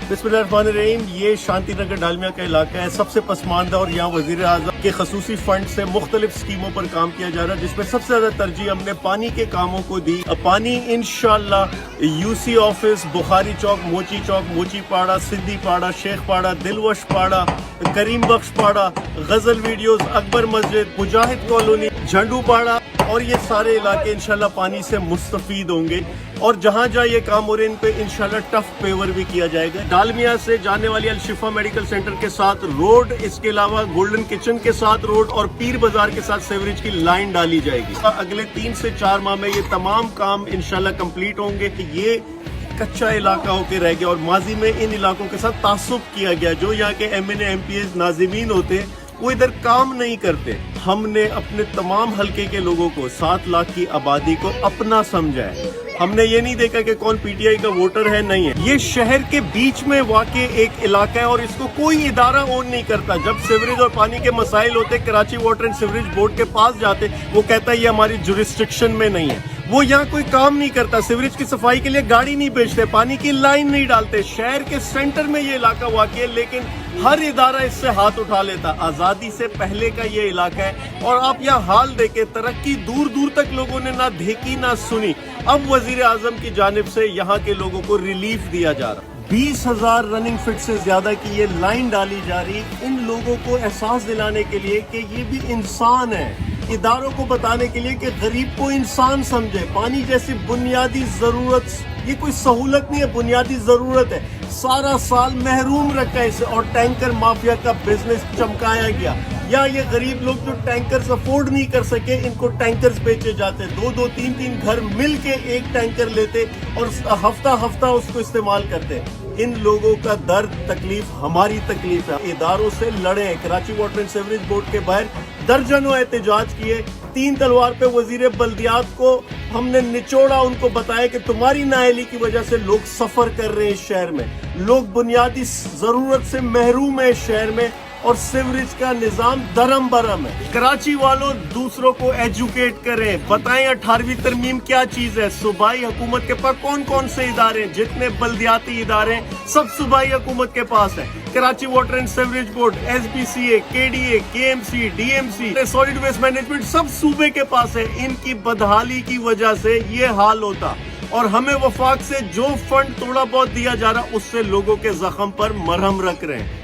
बिस्मिल्लाहिर्रहमानिर्रहीम। ये शांति नगर डालमिया का इलाका है, सबसे पसमानदा, और यहाँ वजीर आज़म के खसूसी फंड से मुख्तलिफ स्कीमों पर काम किया जा रहा है, जिसमें सबसे ज्यादा तरजीह हमने पानी के कामों को दी। पानी इंशाअल्लाह यूसी ऑफिस, बुखारी चौक, मोची पाड़ा, सिद्दी पाड़ा, शेख पाड़ा, दिलवश पाड़ा, करीम बख्श पाड़ा, गजल वीडियोस, अकबर मस्जिद, मुजाहिद कॉलोनी, झंडू पाड़ा, और ये सारे इलाके इंशाल्लाह पानी से मुस्तफीद होंगे। और जहाँ जहाँ ये काम हो रहे हैं इन पे इंशाल्लाह टफ पेवर भी किया जाएगा। डालमिया से जाने वाली अल-शिफा मेडिकल सेंटर के साथ रोड, इसके अलावा गोल्डन किचन के साथ रोड और पीर बाजार के साथ सीवरेज की लाइन डाली जाएगी। अगले 3 से 4 माह में ये तमाम काम इंशाल्लाह कंप्लीट होंगे। ये कच्चा इलाका होके रह गया और माजी में इन इलाकों के साथ तासुब किया गया। जो यहाँ के MNA MPs नाज़िमीन होते हैं वो इधर काम नहीं करते। हमने अपने तमाम हलके के लोगों को 7 लाख की आबादी को अपना समझा है। हमने ये नहीं देखा कि कौन PTI का वोटर है, नहीं है। ये शहर के बीच में वाक़े एक इलाका है और इसको कोई इदारा ओन नहीं करता। जब सीवरेज और पानी के मसाइल होते Karachi water and sewerage board के पास जाते, वो कहता है ये हमारी जुरिस्डिक्शन में नहीं है। वो यहाँ कोई काम नहीं करता, सीवरेज की सफाई के लिए गाड़ी नहीं भेजते, पानी की लाइन नहीं डालते। शहर के सेंटर में ये इलाका वाक़ है, लेकिन हर इदारा इससे हाथ उठा लेता। आज़ादी से पहले का ये इलाका है और आप यहाँ हाल देखे, तरक्की दूर दूर तक लोगों ने ना देखी ना सुनी। अब वजीर आजम की जानिब से यहाँ के लोगों को रिलीफ दिया जा रहा। 20,000 रनिंग फिट से ज्यादा की ये लाइन डाली जा रही, इन लोगों को एहसास दिलाने के लिए कि ये भी इंसान है। इदारों को बताने के लिए कि गरीब को इंसान समझे। पानी जैसी बुनियादी जरूरत, ये कोई सहूलत नहीं है, बुनियादी जरूरत है। सारा साल महरूम रखा है इसे और टैंकर माफिया का बिजनेस चमकाया गया। या ये गरीब लोग जो टैंकर्स अफोर्ड नहीं कर सके, इनको टैंकर्स बेचे जाते। 2-2, 3-3 घर मिल के एक टैंकर लेते और हफ्ता उसको इस्तेमाल करते। इन लोगों का दर्द, तकलीफ हमारी तकलीफ है। इदारों से लड़े। Karachi water and sewerage board के बाहर दर्जनों एहतजाज किए। 3 तलवार पे वजीर बल्दियात को हमने निचोड़ा, उनको बताया कि तुम्हारी नाअहली की वजह से लोग सफर कर रहे हैं इस शहर में, लोग बुनियादी जरूरत से महरूम है इस शहर में, और सीवरेज का निजाम दरम बरम है। कराची वालों, दूसरों को एजुकेट करें, बताएं 18वीं तरमीम क्या चीज है। सूबाई हुकूमत के पास कौन कौन से इदारे, जितने बल्दियाती इदारे सब सूबाई हुकूमत के पास है। Karachi water and sewerage board, SBCA, KDA, KMC, DMC, solid waste management सब सूबे के पास है। इनकी बदहाली की वजह से ये हाल होता, और हमें वफाक से जो फंड थोड़ा बहुत दिया जा रहा उससे लोगों के जख्म पर मरहम रख रहे हैं।